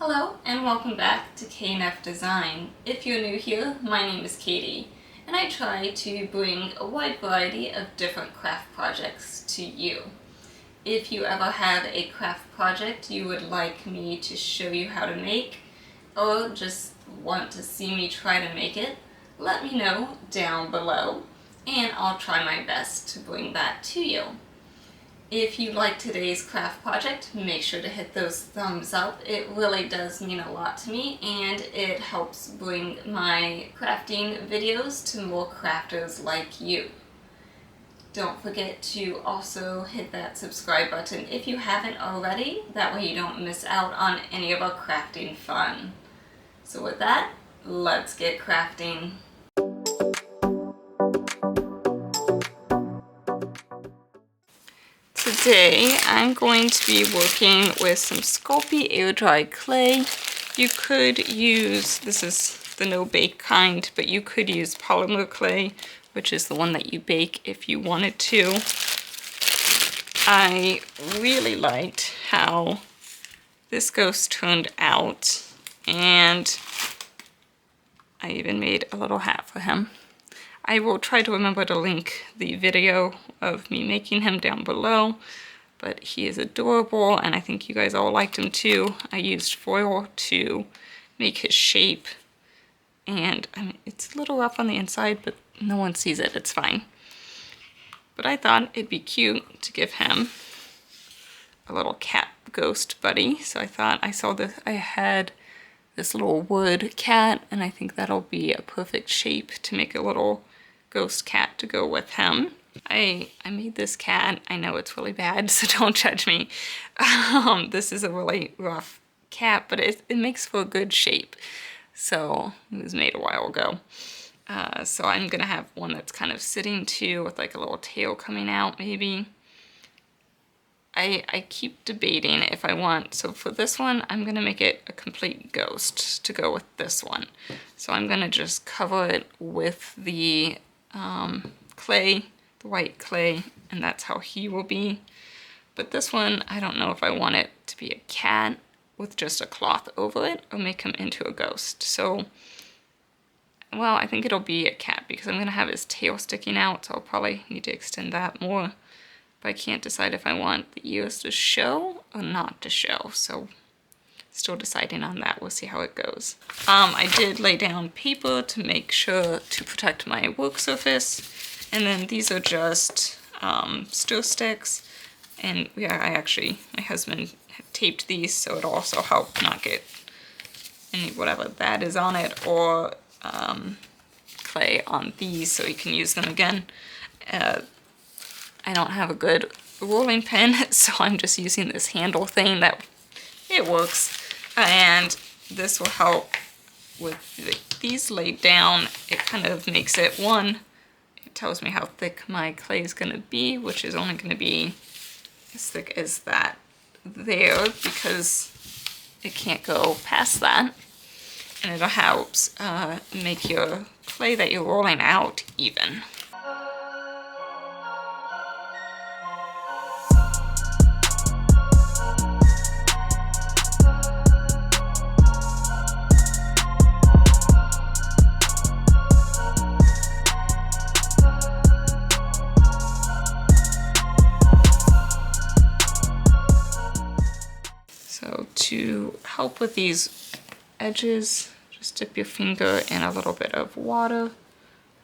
Hello and welcome back to KNF Design. If you're new here, my name is Katie and I try to bring a wide variety of different craft projects to you. If you ever have a craft project you would like me to show you how to make or just want to see me try to make it, let me know down below and I'll try my best to bring that to you. If you like today's craft project, make sure to hit those thumbs up. It really does mean a lot to me and it helps bring my crafting videos to more crafters like you. Don't forget to also hit that subscribe button if you haven't already. That way you don't miss out on any of our crafting fun. So with that, let's get crafting. Today I'm going to be working with some Sculpey air dry clay. You could use, this is the no bake kind, but you could use polymer clay, which is the one that you bake if you wanted to. I really liked how this ghost turned out, and I even made a little hat for him. I will try to remember to link the video of me making him down below, but he is adorable and I think you guys all liked him too. I used foil to make his shape and I mean, it's a little rough on the inside, but no one sees it, it's fine. But I thought it'd be cute to give him a little cat ghost buddy, so I thought I saw this, I had this little wood cat and I think that'll be a perfect shape to make a little ghost cat to go with him. I made this cat. I know it's really bad, so don't judge me. This is a really rough cat, but it makes for a good shape. So it was made a while ago. So I'm gonna have one that's kind of sitting too with like a little tail coming out maybe. I keep debating if I want, so for this one, I'm gonna make it a complete ghost to go with this one. So I'm gonna just cover it with the clay, the white clay, and that's how he will be. But this one, I don't know if I want it to be a cat with just a cloth over it or make him into a ghost. So, well, I think it'll be a cat because I'm gonna have his tail sticking out, so I'll probably need to extend that more. But I can't decide if I want the ears to show or not to show, so still deciding on that. We'll see how it goes. I did lay down paper to make sure to protect my work surface, and then these are just stir sticks, and my husband had taped these so it'll also help not get any whatever that is on it or clay on these so you can use them again. I don't have a good rolling pin, so I'm just using this handle thing that it works. And this will help with these laid down. It kind of makes it it tells me how thick my clay is going to be, which is only going to be as thick as that there because it can't go past that. And it'll help make your clay that you're rolling out even. So to help with these edges, just dip your finger in a little bit of water, and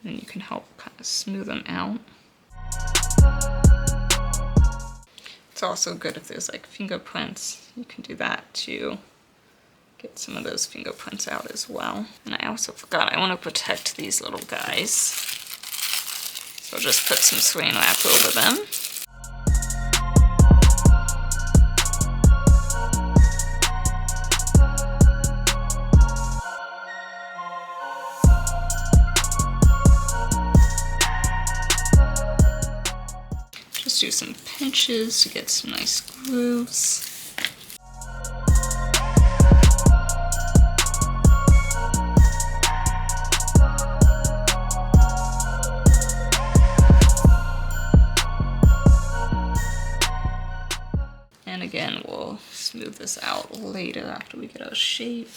then you can help kind of smooth them out. It's also good if there's like fingerprints. You can do that to get some of those fingerprints out as well. And I also forgot, I want to protect these little guys. So I'll just put some saran wrap over them. Just do some pinches to get some nice grooves. smooth this out later after we get our shape.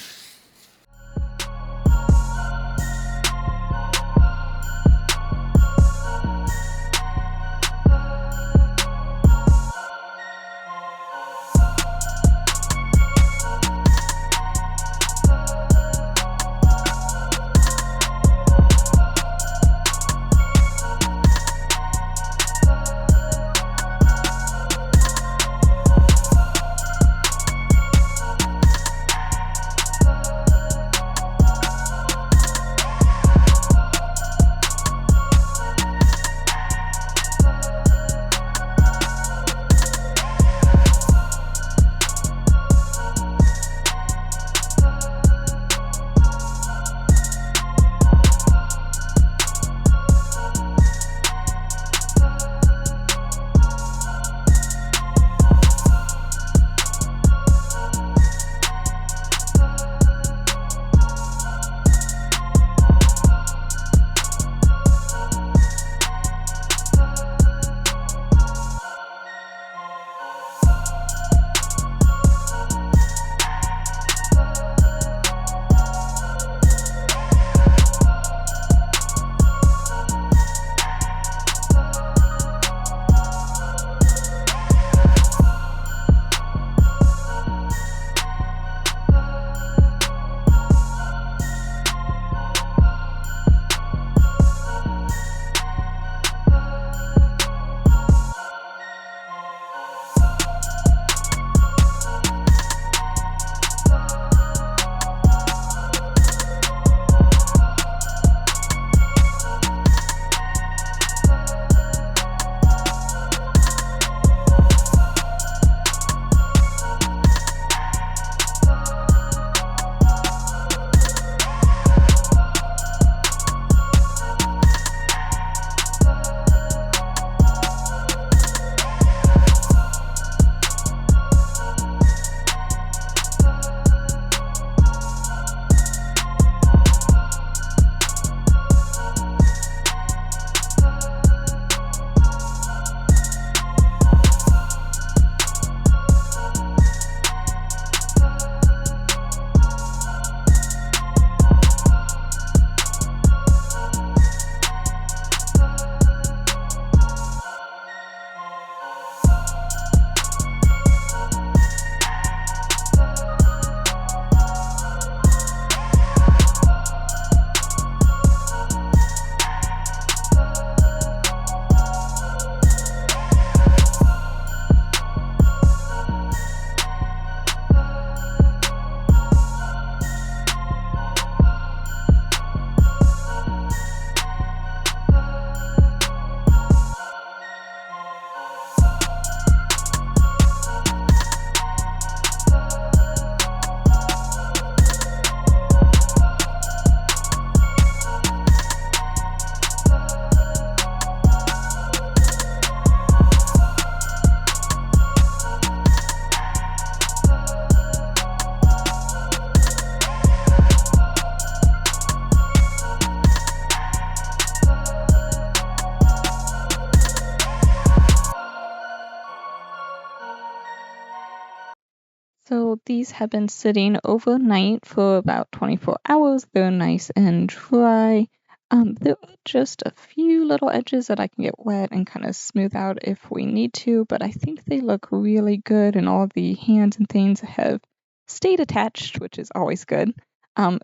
So these have been sitting overnight for about 24 hours. They're nice and dry. There are just a few little edges that I can get wet and kind of smooth out if we need to, but I think they look really good and all the hands and things have stayed attached, which is always good.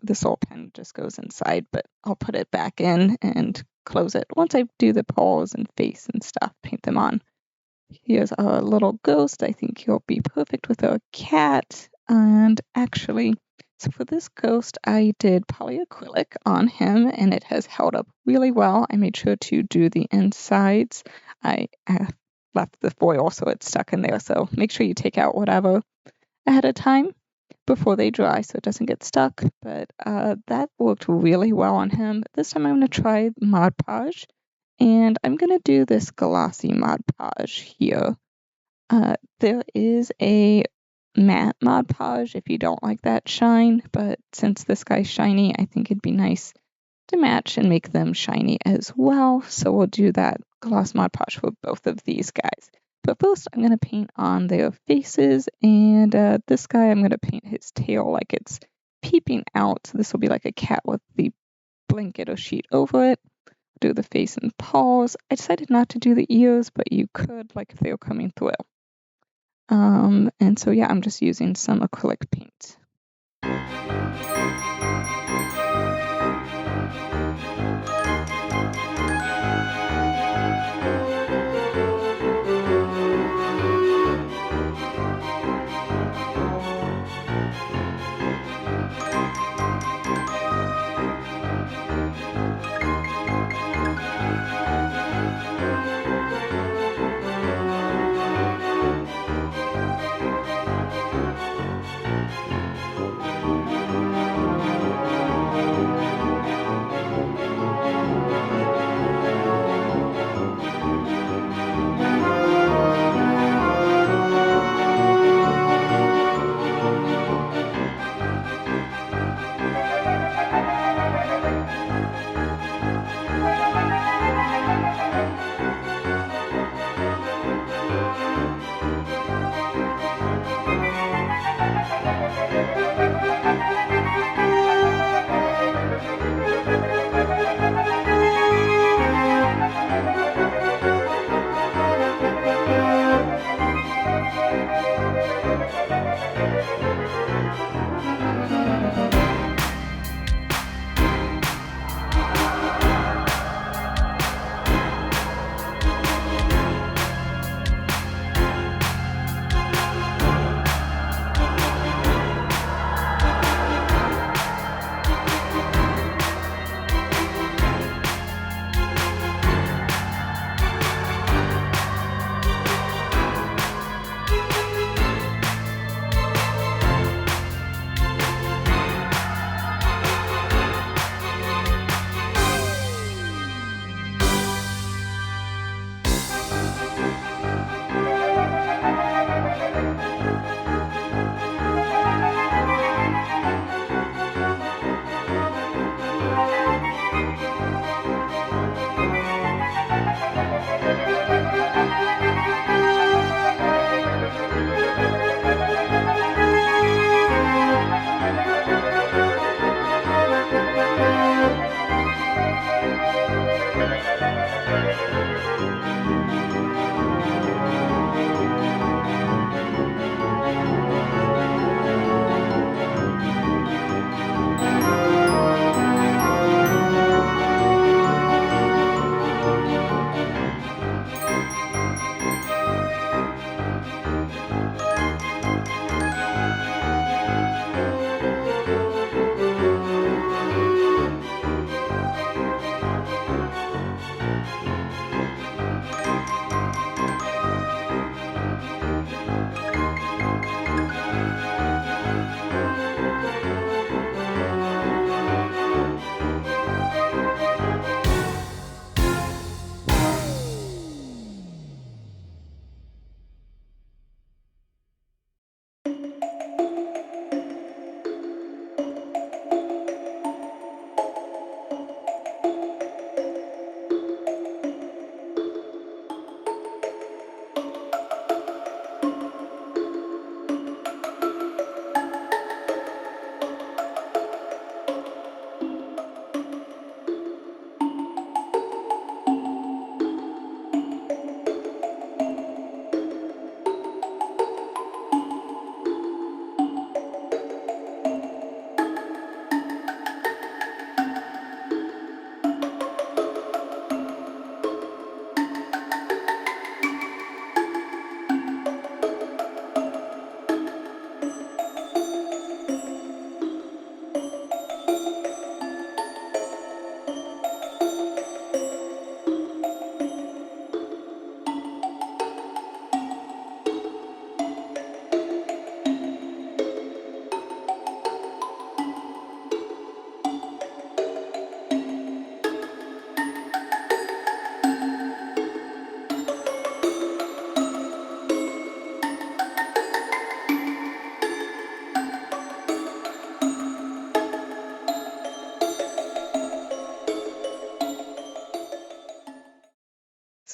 This old pen just goes inside, but I'll put it back in and close it once I do the paws and face and stuff, paint them on. Here's our little ghost. I think he'll be perfect with our cat. And actually, so for this ghost, I did polyacrylic on him and it has held up really well. I made sure to do the insides. I left the foil so it's stuck in there. So make sure you take out whatever ahead of time before they dry so it doesn't get stuck. But that worked really well on him. This time I'm going to try Mod Podge. And I'm going to do this glossy Mod Podge here. There is a matte Mod Podge if you don't like that shine, but since this guy's shiny, I think it'd be nice to match and make them shiny as well. So we'll do that gloss Mod Podge for both of these guys. But first, I'm going to paint on their faces, and this guy, I'm going to paint his tail like it's peeping out. So this will be like a cat with the blanket or sheet over it. Do the face and paws. I decided not to do the ears, but you could, like if they were coming through. And so yeah, I'm just using some acrylic paint.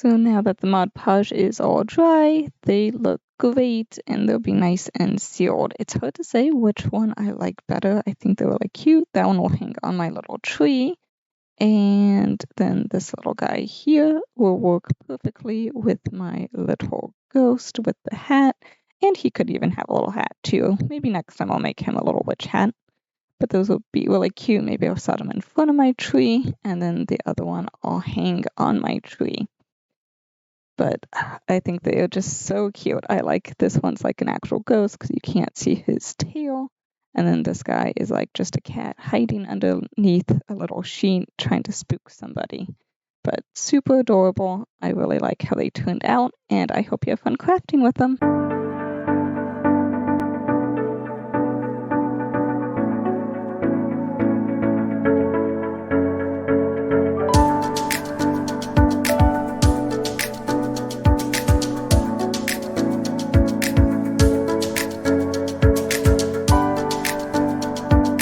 So now that the Mod Podge is all dry, they look great and they'll be nice and sealed. It's hard to say which one I like better. I think they're really cute. That one will hang on my little tree. And then this little guy here will work perfectly with my little ghost with the hat. And he could even have a little hat too. Maybe next time I'll make him a little witch hat. But those will be really cute. Maybe I'll set them in front of my tree. And then the other one I'll hang on my tree. But I think they are just so cute. I like this one's like an actual ghost because you can't see his tail. And then this guy is like just a cat hiding underneath a little sheet trying to spook somebody. But super adorable. I really like how they turned out, and I hope you have fun crafting with them.